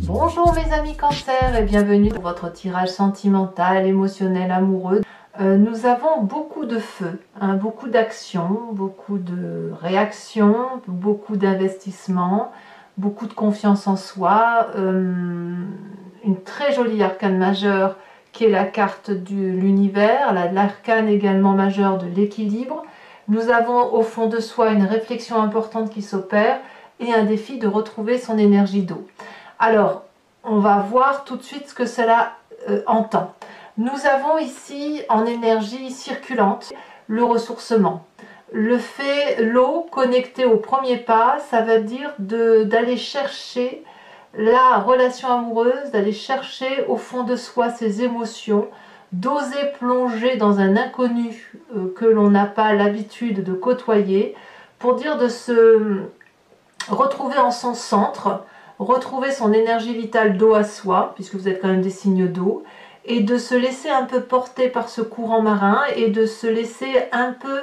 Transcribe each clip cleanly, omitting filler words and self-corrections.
Bonjour mes amis Cancer et bienvenue pour votre tirage sentimental, émotionnel, amoureux. Nous avons beaucoup de feu, beaucoup d'actions, beaucoup de réactions, beaucoup d'investissements, beaucoup de confiance en soi, une très jolie arcane majeure qui est la carte de l'univers, l'arcane également majeure de l'équilibre. Nous avons au fond de soi une réflexion importante qui s'opère et un défi de retrouver son énergie d'eau. Alors, on va voir tout de suite ce que cela entend. Nous avons ici en énergie circulante le ressourcement. Le fait, l'eau connectée au premier pas, ça veut dire d'aller chercher la relation amoureuse, d'aller chercher au fond de soi ses émotions, d'oser plonger dans un inconnu que l'on n'a pas l'habitude de côtoyer, pour dire de se retrouver en son centre, retrouver son énergie vitale d'eau à soi, puisque vous êtes quand même des signes d'eau, et de se laisser un peu porter par ce courant marin et de se laisser un peu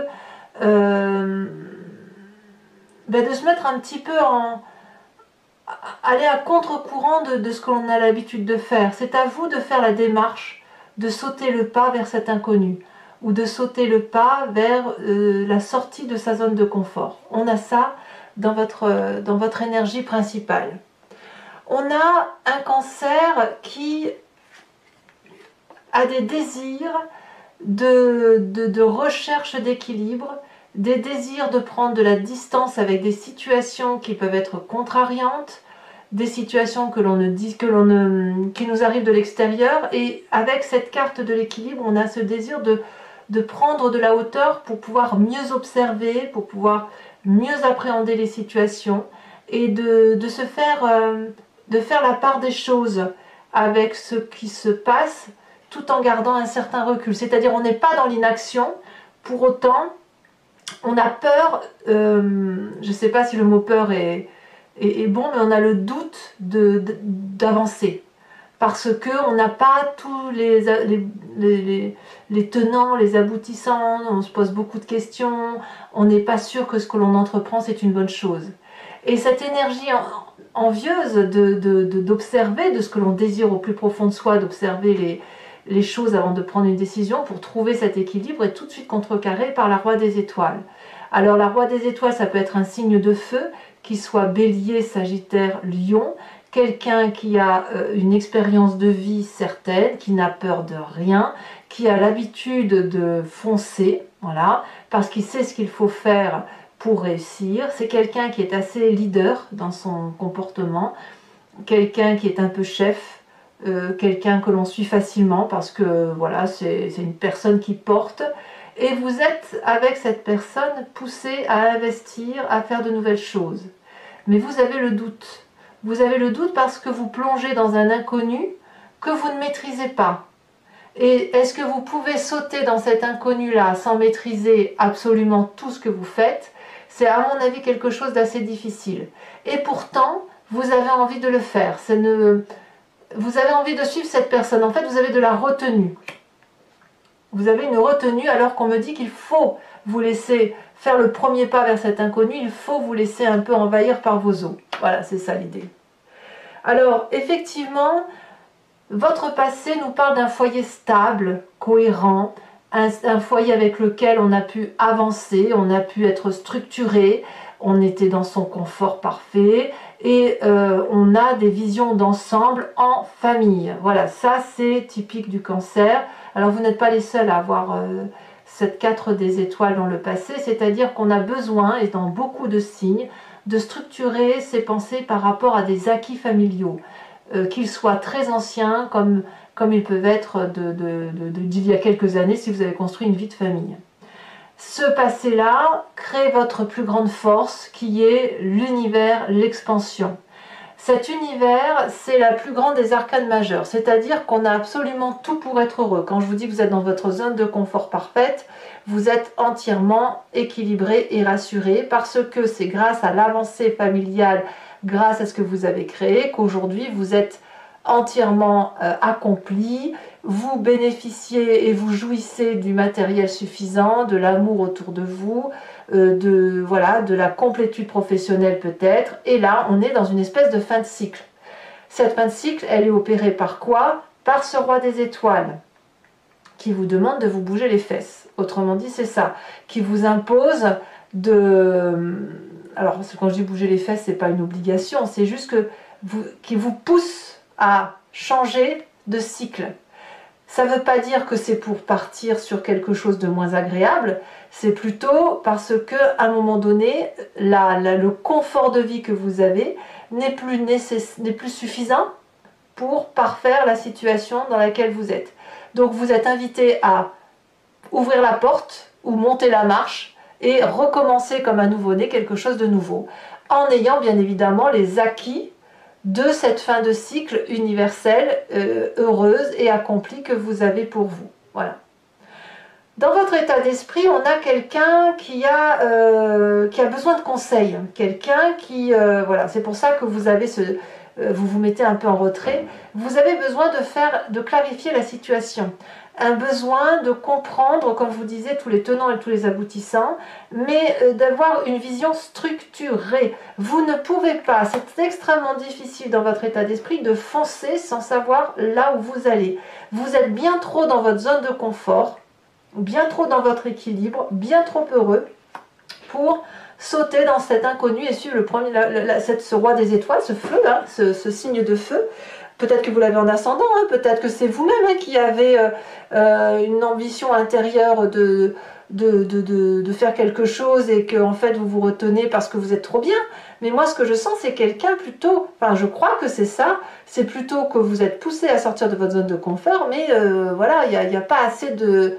de se mettre un petit peu aller à contre-courant de ce que l'on a l'habitude de faire. C'est à vous de faire la démarche, de sauter le pas vers cet inconnu, ou de sauter le pas vers la sortie de sa zone de confort. On a ça dans votre énergie principale. On a un cancer qui a des désirs de recherche d'équilibre, des désirs de prendre de la distance avec des situations qui peuvent être contrariantes, des situations qui nous arrivent de l'extérieur. Et avec cette carte de l'équilibre, on a ce désir de prendre de la hauteur pour pouvoir mieux observer, pour pouvoir mieux appréhender les situations et de faire la part des choses avec ce qui se passe tout en gardant un certain recul. C'est-à-dire on n'est pas dans l'inaction, pour autant on a peur, je ne sais pas si le mot peur est bon, mais on a le doute d'avancer. Parce qu'on n'a pas tous les tenants, les aboutissants, on se pose beaucoup de questions, on n'est pas sûr que ce que l'on entreprend c'est une bonne chose. Et cette énergie envieuse d'observer, de ce que l'on désire au plus profond de soi, d'observer les choses avant de prendre une décision pour trouver cet équilibre est tout de suite contrecarré par la Roi des Étoiles. Alors la Roi des Étoiles, ça peut être un signe de feu, qui soit Bélier, Sagittaire, Lion, quelqu'un qui a une expérience de vie certaine, qui n'a peur de rien, qui a l'habitude de foncer, voilà, parce qu'il sait ce qu'il faut faire pour réussir. C'est quelqu'un qui est assez leader dans son comportement, quelqu'un qui est un peu chef, quelqu'un que l'on suit facilement parce que voilà, c'est une personne qui porte. Et vous êtes avec cette personne poussé à investir, à faire de nouvelles choses. Mais vous avez le doute. Vous avez le doute parce que vous plongez dans un inconnu que vous ne maîtrisez pas. Et est-ce que vous pouvez sauter dans cet inconnu-là sans maîtriser absolument tout ce que vous faites? C'est à mon avis quelque chose d'assez difficile. Et pourtant, vous avez envie de le faire. Vous avez envie de suivre cette personne. En fait, vous avez de la retenue. Vous avez une retenue alors qu'on me dit qu'il faut vous laisser faire le premier pas vers cet inconnu. Il faut vous laisser un peu envahir par vos eaux. Voilà, c'est ça l'idée. Alors, effectivement, votre passé nous parle d'un foyer stable, cohérent, un foyer avec lequel on a pu avancer, on a pu être structuré, on était dans son confort parfait et on a des visions d'ensemble en famille. Voilà, ça c'est typique du cancer. Alors vous n'êtes pas les seuls à avoir cette 4 des étoiles dans le passé, c'est-à-dire qu'on a besoin, et dans beaucoup de signes, de structurer ses pensées par rapport à des acquis familiaux, qu'ils soient très anciens comme ils peuvent être d'il y a quelques années si vous avez construit une vie de famille. Ce passé-là crée votre plus grande force qui est l'univers, l'expansion. Cet univers, c'est la plus grande des arcanes majeures, c'est-à-dire qu'on a absolument tout pour être heureux. Quand je vous dis que vous êtes dans votre zone de confort parfaite, vous êtes entièrement équilibré et rassuré parce que c'est grâce à l'avancée familiale, grâce à ce que vous avez créé, qu'aujourd'hui vous êtes entièrement accompli, vous bénéficiez et vous jouissez du matériel suffisant, de l'amour autour de vous, de la complétude professionnelle peut-être, et là on est dans une espèce de fin de cycle. Cette fin de cycle, elle est opérée par quoi? Par ce roi des étoiles, qui vous demande de vous bouger les fesses. Autrement dit, c'est ça, qui vous impose de... Alors, quand je dis bouger les fesses, c'est pas une obligation, c'est juste que qui vous pousse à changer de cycle. Ça ne veut pas dire que c'est pour partir sur quelque chose de moins agréable, c'est plutôt parce que à un moment donné, le confort de vie que vous avez n'est plus suffisant pour parfaire la situation dans laquelle vous êtes. Donc vous êtes invité à ouvrir la porte ou monter la marche et recommencer comme un nouveau-né quelque chose de nouveau, en ayant bien évidemment les acquis de cette fin de cycle universelle, heureuse et accomplie que vous avez pour vous. Voilà. Dans votre état d'esprit, on a quelqu'un qui a besoin de conseils, quelqu'un qui... voilà, c'est pour ça que vous avez vous vous mettez un peu en retrait. Vous avez besoin de clarifier la situation. Un besoin de comprendre, comme je vous disais, tous les tenants et tous les aboutissants, mais d'avoir une vision structurée. Vous ne pouvez pas, c'est extrêmement difficile dans votre état d'esprit de foncer sans savoir là où vous allez. Vous êtes bien trop dans votre zone de confort, bien trop dans votre équilibre, bien trop heureux pour sauter dans cet inconnu et suivre ce roi des étoiles, ce feu, hein, ce signe de feu. Peut-être que vous l'avez en ascendant, hein, peut-être que c'est vous-même hein, qui avez une ambition intérieure de faire quelque chose et que en fait vous vous retenez parce que vous êtes trop bien. Mais moi ce que je sens c'est quelqu'un plutôt, enfin je crois que c'est ça, c'est plutôt que vous êtes poussé à sortir de votre zone de confort, mais voilà, il n'y a pas assez de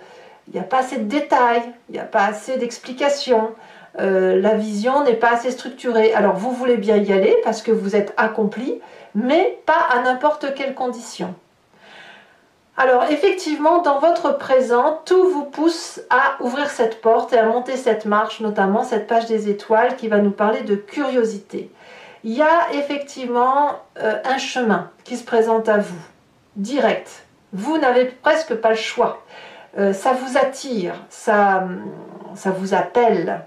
détails, il n'y a pas assez d'explications. La vision n'est pas assez structurée. Alors vous voulez bien y aller parce que vous êtes accompli, mais pas à n'importe quelle condition. Alors effectivement, dans votre présent, tout vous pousse à ouvrir cette porte et à monter cette marche, notamment cette page des étoiles qui va nous parler de curiosité. Il y a effectivement un chemin qui se présente à vous, direct. Vous n'avez presque pas le choix. Ça vous attire, ça vous appelle.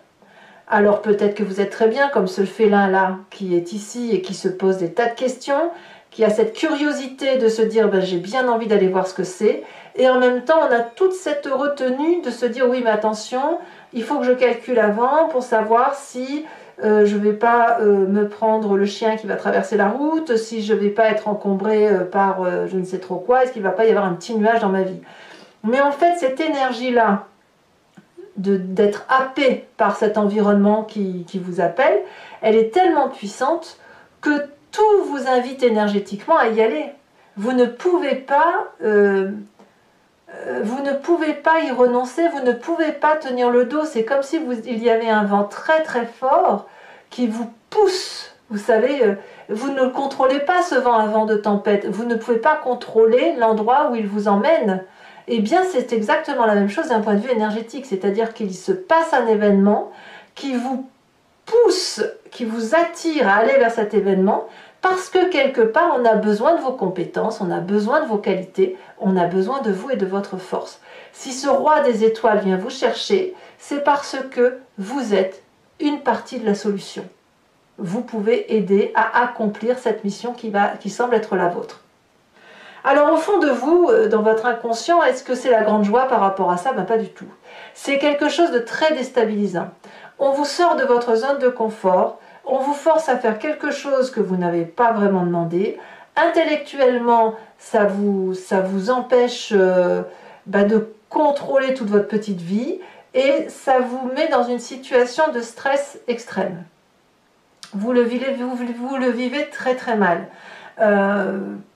Alors peut-être que vous êtes très bien comme ce félin-là qui est ici et qui se pose des tas de questions, qui a cette curiosité de se dire ben, j'ai bien envie d'aller voir ce que c'est, et en même temps on a toute cette retenue de se dire oui mais attention, il faut que je calcule avant pour savoir si je ne vais pas me prendre le chien qui va traverser la route, si je ne vais pas être encombré par je ne sais trop quoi, est-ce qu'il ne va pas y avoir un petit nuage dans ma vie. Mais en fait cette énergie-là, d'être happé par cet environnement qui vous appelle, elle est tellement puissante que tout vous invite énergétiquement à y aller. Vous ne pouvez pas y renoncer, vous ne pouvez pas tenir le dos. C'est comme si il y avait un vent très très fort qui vous pousse. Vous savez, vous ne contrôlez pas ce vent, un vent de tempête. Vous ne pouvez pas contrôler l'endroit où il vous emmène. Eh bien, c'est exactement la même chose d'un point de vue énergétique, c'est-à-dire qu'il se passe un événement qui vous pousse, qui vous attire à aller vers cet événement, parce que quelque part, on a besoin de vos compétences, on a besoin de vos qualités, on a besoin de vous et de votre force. Si ce roi des étoiles vient vous chercher, c'est parce que vous êtes une partie de la solution. Vous pouvez aider à accomplir cette mission qui semble être la vôtre. Alors au fond de vous, dans votre inconscient, est-ce que c'est la grande joie par rapport à ça? Ben, pas du tout. C'est quelque chose de très déstabilisant. On vous sort de votre zone de confort, on vous force à faire quelque chose que vous n'avez pas vraiment demandé. Intellectuellement, ça vous empêche de contrôler toute votre petite vie et ça vous met dans une situation de stress extrême. Vous le vivez très très mal.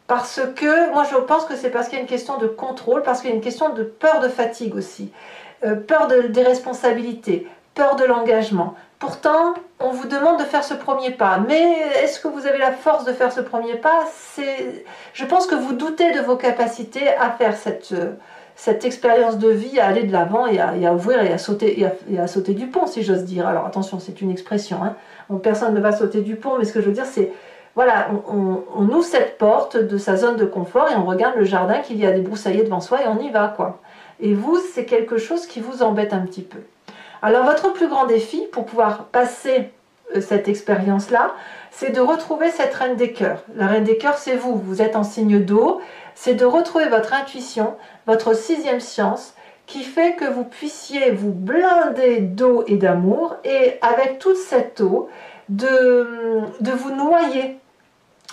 Parce que, moi je pense que c'est parce qu'il y a une question de contrôle, parce qu'il y a une question de peur de fatigue aussi, peur des responsabilités, peur de l'engagement. Pourtant, on vous demande de faire ce premier pas, mais est-ce que vous avez la force de faire ce premier pas? Je pense que vous doutez de vos capacités à faire cette expérience de vie, à aller de l'avant et à ouvrir et à sauter du pont, si j'ose dire. Alors attention, c'est une expression, hein. Bon, personne ne va sauter du pont, mais ce que je veux dire c'est voilà, on ouvre cette porte de sa zone de confort et on regarde le jardin qu'il y a débroussaillé devant soi et on y va, quoi. Et vous, c'est quelque chose qui vous embête un petit peu. Alors, votre plus grand défi pour pouvoir passer cette expérience-là, c'est de retrouver cette reine des cœurs. La reine des cœurs, c'est vous, vous êtes en signe d'eau, c'est de retrouver votre intuition, votre sixième science, qui fait que vous puissiez vous blinder d'eau et d'amour, et avec toute cette eau, de vous noyer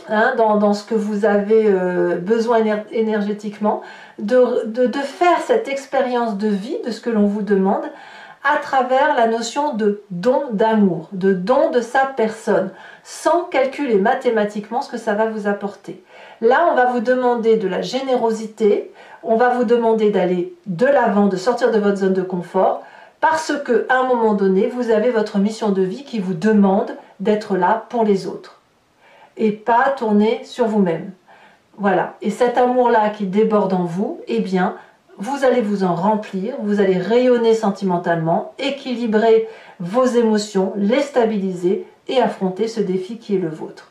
hein, dans ce que vous avez besoin énergétiquement, de faire cette expérience de vie, de ce que l'on vous demande, à travers la notion de don d'amour, de don de sa personne, sans calculer mathématiquement ce que ça va vous apporter. Là, on va vous demander de la générosité, on va vous demander d'aller de l'avant, de sortir de votre zone de confort, parce qu'à un moment donné, vous avez votre mission de vie qui vous demande d'être là pour les autres, et pas tourner sur vous-même. Voilà, et cet amour-là qui déborde en vous, eh bien, vous allez vous en remplir, vous allez rayonner sentimentalement, équilibrer vos émotions, les stabiliser et affronter ce défi qui est le vôtre.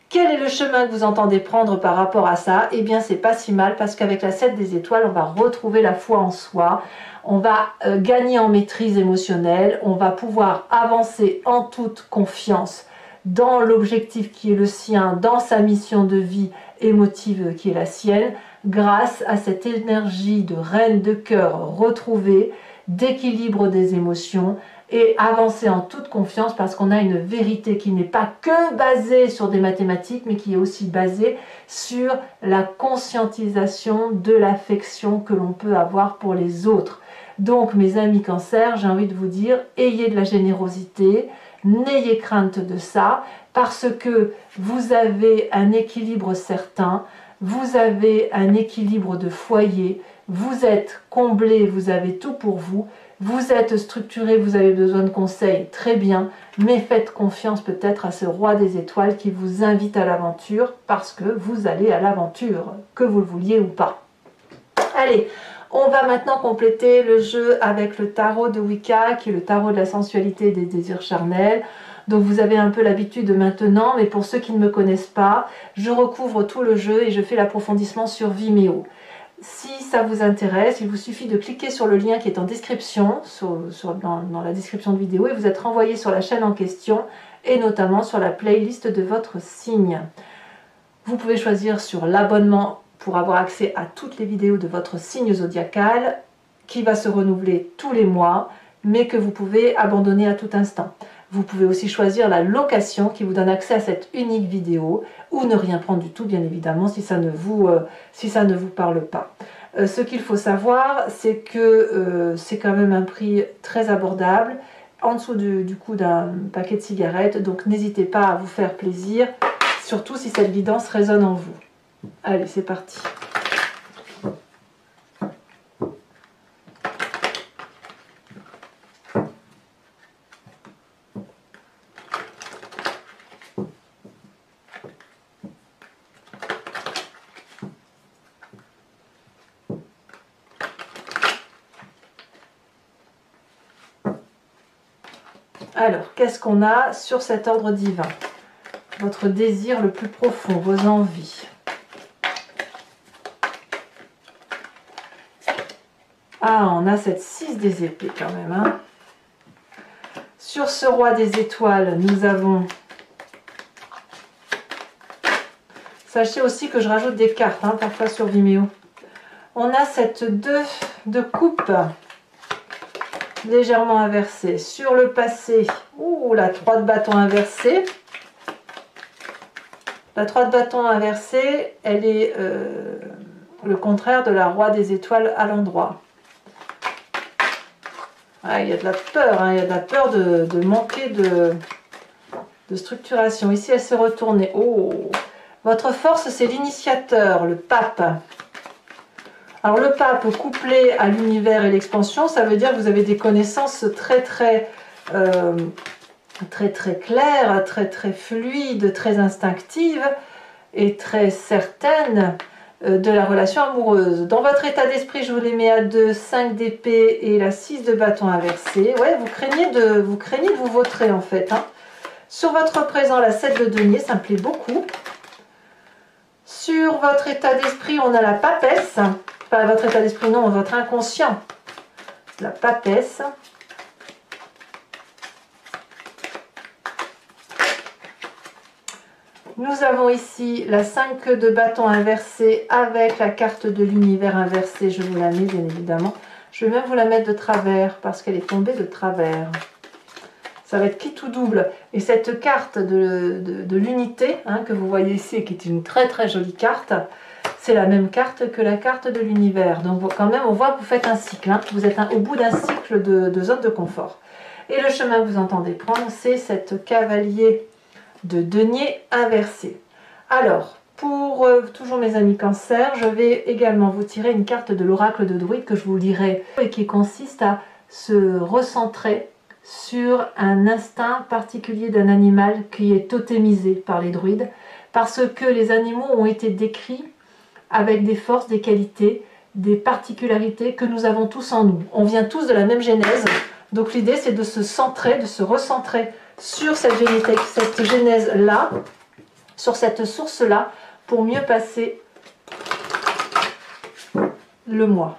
Quel est le chemin que vous entendez prendre par rapport à ça? Eh bien, c'est pas si mal parce qu'avec la 7 des étoiles, on va retrouver la foi en soi, on va gagner en maîtrise émotionnelle, on va pouvoir avancer en toute confiance dans l'objectif qui est le sien, dans sa mission de vie émotive qui est la sienne, grâce à cette énergie de reine de cœur retrouvée, d'équilibre des émotions, et avancer en toute confiance parce qu'on a une vérité qui n'est pas que basée sur des mathématiques, mais qui est aussi basée sur la conscientisation de l'affection que l'on peut avoir pour les autres. Donc mes amis Cancer, j'ai envie de vous dire, ayez de la générosité, n'ayez crainte de ça, parce que vous avez un équilibre certain, vous avez un équilibre de foyer, vous êtes comblé, vous avez tout pour vous, vous êtes structuré, vous avez besoin de conseils, très bien, mais faites confiance peut-être à ce roi des étoiles qui vous invite à l'aventure, parce que vous allez à l'aventure, que vous le vouliez ou pas. Allez, on va maintenant compléter le jeu avec le tarot de Wicca, qui est le tarot de la sensualité et des désirs charnels. Donc vous avez un peu l'habitude maintenant, mais pour ceux qui ne me connaissent pas, je recouvre tout le jeu et je fais l'approfondissement sur Vimeo. Si ça vous intéresse, il vous suffit de cliquer sur le lien qui est en description, dans la description de vidéo, et vous êtes renvoyé sur la chaîne en question, et notamment sur la playlist de votre signe. Vous pouvez choisir sur l'abonnement pour avoir accès à toutes les vidéos de votre signe zodiacal, qui va se renouveler tous les mois, mais que vous pouvez abandonner à tout instant. Vous pouvez aussi choisir la location qui vous donne accès à cette unique vidéo, ou ne rien prendre du tout, bien évidemment, si ça ne vous parle pas. Ce qu'il faut savoir, c'est que c'est quand même un prix très abordable, en dessous du coût d'un paquet de cigarettes, donc n'hésitez pas à vous faire plaisir, surtout si cette guidance résonne en vous. Allez, c'est parti. Alors, qu'est-ce qu'on a sur cet ordre divin? Votre désir le plus profond, vos envies. Ah, on a cette 6 des épées quand même. Hein. Sur ce roi des étoiles, nous avons... Sachez aussi que je rajoute des cartes, hein, parfois sur Vimeo. On a cette 2 de coupe, légèrement inversée. Sur le passé, la 3 de bâton inversée. La 3 de bâton inversée, elle est le contraire de la roi des étoiles à l'endroit. Ah, il y a de la peur, hein, il y a de la peur de manquer de structuration. Ici, elle s'est retournée. Oh, votre force, c'est l'initiateur, le pape. Alors, le pape couplé à l'univers et l'expansion, ça veut dire que vous avez des connaissances très claires, très fluides, très instinctives et très certaines de la relation amoureuse. Dans votre état d'esprit, je vous les mets à 2, 5 d'épée et la 6 de bâton inversé. Ouais, vous craignez de vous vautrer en fait. Hein. Sur votre présent, la 7 de denier, ça me plaît beaucoup. Sur votre état d'esprit, on a la papesse. Enfin, votre état d'esprit, non, votre inconscient. La papesse. Nous avons ici la 5 de bâton inversée avec la carte de l'univers inversée. Je vous la mets bien évidemment. Je vais même vous la mettre de travers parce qu'elle est tombée de travers. Ça va être quitte ou double. Et cette carte de l'unité hein, que vous voyez ici, qui est une très très jolie carte, c'est la même carte que la carte de l'univers. Donc quand même, on voit que vous faites un cycle. Hein. Vous êtes au bout d'un cycle de zone de confort. Et le chemin que vous entendez prendre, c'est cette cavalier de denier inversé. Alors, pour toujours mes amis cancer, je vais également vous tirer une carte de l'oracle de druide que je vous lirai et qui consiste à se recentrer sur un instinct particulier d'un animal qui est totémisé par les druides parce que les animaux ont été décrits avec des forces, des qualités, des particularités que nous avons tous en nous. On vient tous de la même genèse, donc l'idée c'est de se centrer, de se recentrer sur cette genèse-là, sur cette source-là, pour mieux passer le mois.